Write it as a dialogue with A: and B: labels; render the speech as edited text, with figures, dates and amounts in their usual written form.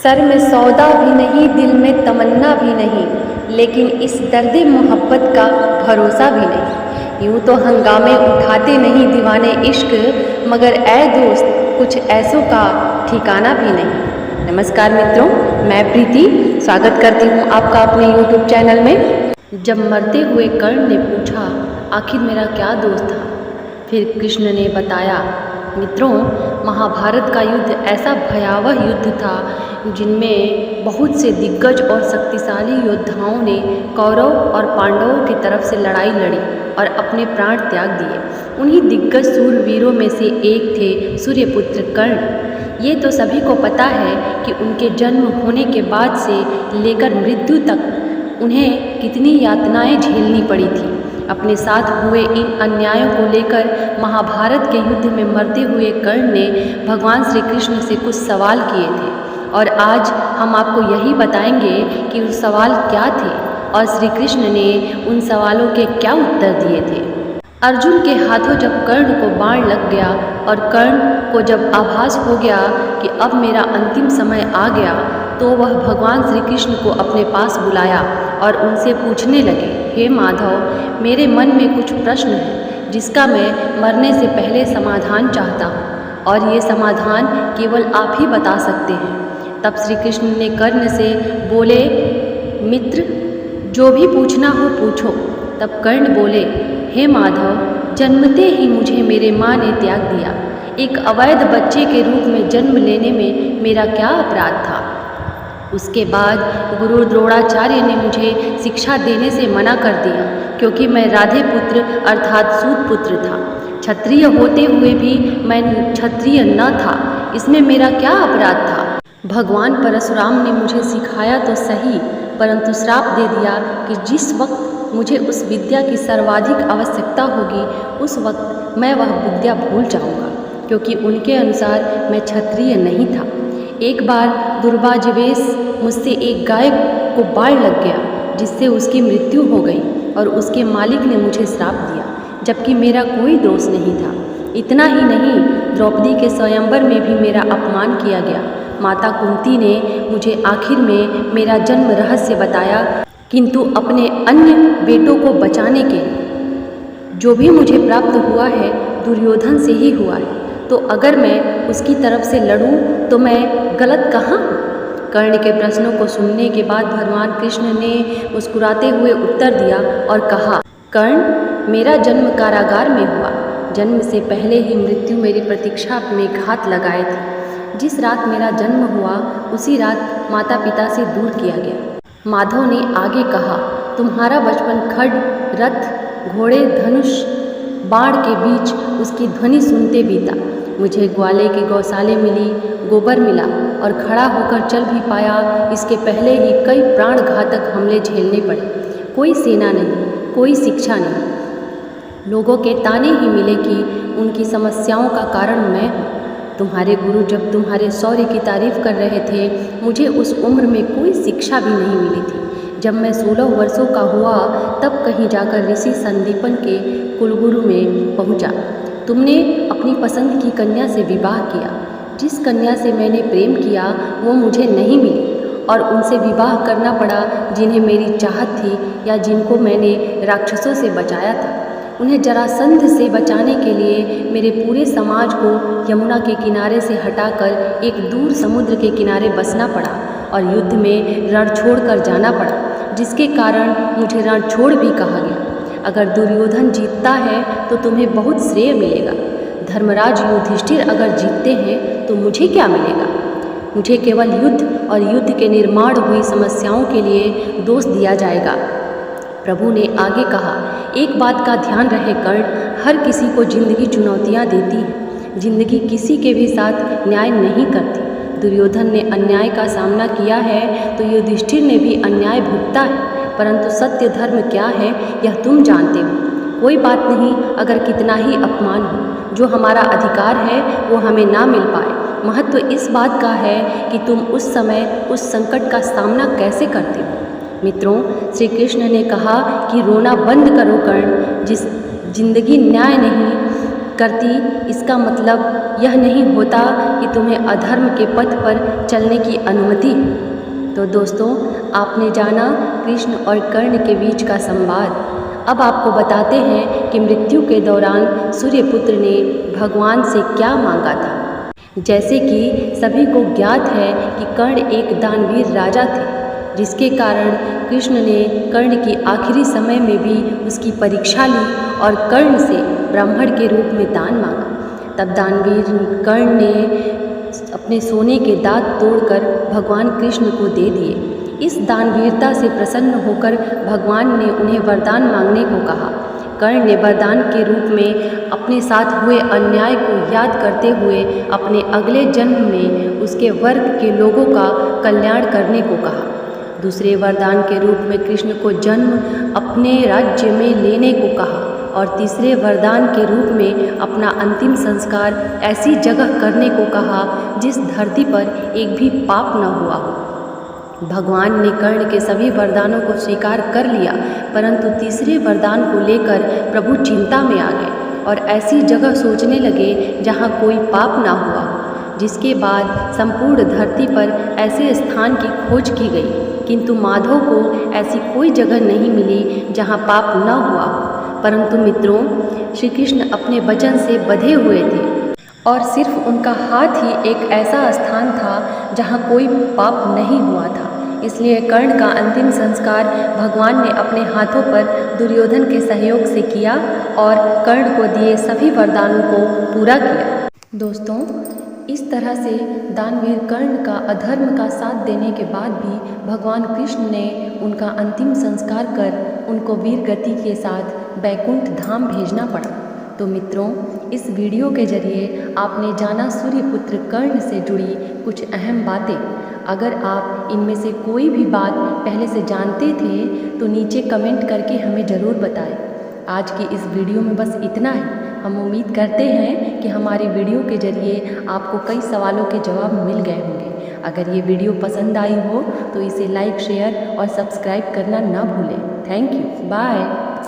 A: Sir में सौदा भी नहीं, दिल में तमन्ना भी नहीं, लेकिन इस दर्द मोहब्बत का भरोसा भी नहीं। यूँ तो हंगामे उठाते नहीं दीवाने इश्क, मगर ऐ दोस्त कुछ ऐसों का ठिकाना भी नहीं। नमस्कार मित्रों, मैं प्रीति स्वागत करती हूँ आपका अपने YouTube चैनल में। जब मरते हुए कर्ण ने पूछा आखिर मेरा क्या दोष था, फिर कृष्ण ने बताया, मित्रों महाभारत का युद्ध ऐसा भयावह युद्ध था जिनमें बहुत से दिग्गज और शक्तिशाली योद्धाओं ने कौरव और पांडवों की तरफ से लड़ाई लड़ी और अपने प्राण त्याग दिए। उन्हीं दिग्गज सूरवीरों में से एक थे सूर्यपुत्र कर्ण। ये तो सभी को पता है कि उनके जन्म होने के बाद से लेकर मृत्यु तक उन्हें कितनी यातनाएं झेलनी पड़ी थी। अपने साथ हुए इन अन्यायों को लेकर महाभारत के युद्ध में मरते हुए कर्ण ने भगवान श्री कृष्ण से कुछ सवाल किए थे और आज हम आपको यही बताएंगे कि वो सवाल क्या थे और श्री कृष्ण ने उन सवालों के क्या उत्तर दिए थे। अर्जुन के हाथों जब कर्ण को बाण लग गया और कर्ण को जब आभास हो गया कि अब मेरा अंतिम समय आ गया, तो वह भगवान श्री कृष्ण को अपने पास बुलाया और उनसे पूछने लगे, हे माधव, मेरे मन में कुछ प्रश्न है जिसका मैं मरने से पहले समाधान चाहता हूँ और ये समाधान केवल आप ही बता सकते हैं। तब श्री कृष्ण ने कर्ण से बोले, मित्र जो भी पूछना हो पूछो। तब कर्ण बोले, हे माधव, जन्मते ही मुझे मेरे माँ ने त्याग दिया। एक अवैध बच्चे के रूप में जन्म लेने में मेरा क्या अपराध था? उसके बाद गुरु द्रोणाचार्य ने मुझे शिक्षा देने से मना कर दिया क्योंकि मैं राधे पुत्र अर्थात सूत पुत्र था। क्षत्रिय होते हुए भी मैं क्षत्रिय न था, इसमें मेरा क्या अपराध था? भगवान परशुराम ने मुझे सिखाया तो सही, परंतु श्राप दे दिया कि जिस वक्त मुझे उस विद्या की सर्वाधिक आवश्यकता होगी उस वक्त मैं वह विद्या भूल जाऊंगा, क्योंकि उनके अनुसार मैं क्षत्रिय नहीं था। एक बार दुर्भाग्यवश मुझसे एक गाय को बाढ़ लग गया जिससे उसकी मृत्यु हो गई और उसके मालिक ने मुझे श्राप दिया, जबकि मेरा कोई दोष नहीं था। इतना ही नहीं, द्रौपदी के स्वयंवर में भी मेरा अपमान किया गया। माता कुंती ने मुझे आखिर में मेरा जन्म रहस्य बताया, किंतु अपने अन्य बेटों को बचाने के जो भी मुझे प्राप्त हुआ है दुर्योधन से ही हुआ है, तो अगर मैं उसकी तरफ से लड़ूं तो मैं गलत कहाँ हूँ? कर्ण के प्रश्नों को सुनने के बाद भगवान कृष्ण ने मुस्कुराते हुए उत्तर दिया और कहा, कर्ण, मेरा जन्म कारागार में हुआ। जन्म से पहले ही मृत्यु मेरी प्रतीक्षा में घात लगाए थे। जिस रात मेरा जन्म हुआ उसी रात माता पिता से दूर किया गया। माधव ने आगे कहा, तुम्हारा बचपन खड्ग, रथ, घोड़े, धनुष, बाण के बीच उसकी ध्वनि सुनते बीता। मुझे ग्वाले की गौशाले मिली, गोबर मिला और खड़ा होकर चल भी पाया। इसके पहले ही कई प्राण घातक हमले झेलने पड़े। कोई सेना नहीं, कोई शिक्षा नहीं, लोगों के ताने ही मिले कि उनकी समस्याओं का कारण मैं हूँ। तुम्हारे गुरु जब तुम्हारे शौर्य की तारीफ कर रहे थे, मुझे उस उम्र में कोई शिक्षा भी नहीं मिली थी। जब मैं 16 वर्षों का हुआ तब कहीं जाकर ऋषि संदीपन के कुलगुरु में पहुंचा। तुमने अपनी पसंद की कन्या से विवाह किया। जिस कन्या से मैंने प्रेम किया वो मुझे नहीं मिली और उनसे विवाह करना पड़ा जिन्हें मेरी चाहत थी या जिनको मैंने राक्षसों से बचाया था। उन्हें जरासंध से बचाने के लिए मेरे पूरे समाज को यमुना के किनारे से हटाकर एक दूर समुद्र के किनारे बसना पड़ा और युद्ध में रण छोड़कर जाना पड़ा, जिसके कारण मुझे रणछोड़ भी कहा गया। अगर दुर्योधन जीतता है तो तुम्हें बहुत श्रेय मिलेगा। धर्मराज युधिष्ठिर अगर जीतते हैं तो मुझे क्या मिलेगा? मुझे केवल युद्ध और युद्ध के निर्माण हुई समस्याओं के लिए दोष दिया जाएगा। प्रभु ने आगे कहा, एक बात का ध्यान रहे कर्ण, हर किसी को जिंदगी चुनौतियाँ देती है। जिंदगी किसी के भी साथ न्याय नहीं करती। दुर्योधन ने अन्याय का सामना किया है तो युधिष्ठिर ने भी अन्याय भुगता है, परंतु सत्य धर्म क्या है यह तुम जानते हो। कोई बात नहीं अगर कितना ही अपमान हो, जो हमारा अधिकार है वो हमें ना मिल पाए। महत्व इस बात का है कि तुम उस समय उस संकट का सामना कैसे करते हो। मित्रों, श्री कृष्ण ने कहा कि रोना बंद करो कर्ण, जिस जिंदगी न्याय नहीं करती, इसका मतलब यह नहीं होता कि तुम्हें अधर्म के पथ पर चलने की अनुमति है। तो दोस्तों, आपने जाना कृष्ण और कर्ण के बीच का संवाद। अब आपको बताते हैं कि मृत्यु के दौरान सूर्यपुत्र ने भगवान से क्या मांगा था। जैसे कि सभी को ज्ञात है कि कर्ण एक दानवीर राजा थे, जिसके कारण कृष्ण ने कर्ण की आखिरी समय में भी उसकी परीक्षा ली और कर्ण से ब्राह्मण के रूप में दान मांगा। तब दानवीर कर्ण ने अपने सोने के दांत तोड़कर भगवान कृष्ण को दे दिए। इस दानवीरता से प्रसन्न होकर भगवान ने उन्हें वरदान मांगने को कहा। कर्ण ने वरदान के रूप में अपने साथ हुए अन्याय को याद करते हुए अपने अगले जन्म में उसके वर्ग के लोगों का कल्याण करने को कहा। दूसरे वरदान के रूप में कृष्ण को जन्म अपने राज्य में लेने को कहा और तीसरे वरदान के रूप में अपना अंतिम संस्कार ऐसी जगह करने को कहा जिस धरती पर एक भी पाप न हुआ हो। भगवान ने कर्ण के सभी वरदानों को स्वीकार कर लिया, परंतु तीसरे वरदान को लेकर प्रभु चिंता में आ गए और ऐसी जगह सोचने लगे जहाँ कोई पाप ना हुआ हो। जिसके बाद संपूर्ण धरती पर ऐसे स्थान की खोज की गई, किंतु माधव को ऐसी कोई जगह नहीं मिली जहाँ पाप न हुआ हो। परंतु मित्रों, श्री कृष्ण अपने वचन से बंधे हुए थे और सिर्फ उनका हाथ ही एक ऐसा स्थान था जहाँ कोई पाप नहीं हुआ था। इसलिए कर्ण का अंतिम संस्कार भगवान ने अपने हाथों पर दुर्योधन के सहयोग से किया और कर्ण को दिए सभी वरदानों को पूरा किया। दोस्तों, इस तरह से दानवीर कर्ण का अधर्म का साथ देने के बाद भी भगवान कृष्ण ने उनका अंतिम संस्कार कर उनको वीर गति के साथ बैकुंठ धाम भेजना पड़ा। तो मित्रों, इस वीडियो के जरिए आपने जाना सूर्यपुत्र कर्ण से जुड़ी कुछ अहम बातें। अगर आप इनमें से कोई भी बात पहले से जानते थे तो नीचे कमेंट करके हमें ज़रूर बताएं। आज की इस वीडियो में बस इतना ही। हम उम्मीद करते हैं कि हमारी वीडियो के जरिए आपको कई सवालों के जवाब मिल गए होंगे। अगर ये वीडियो पसंद आई हो तो इसे लाइक, शेयर और सब्सक्राइब करना ना भूलें। Thank you. बाय।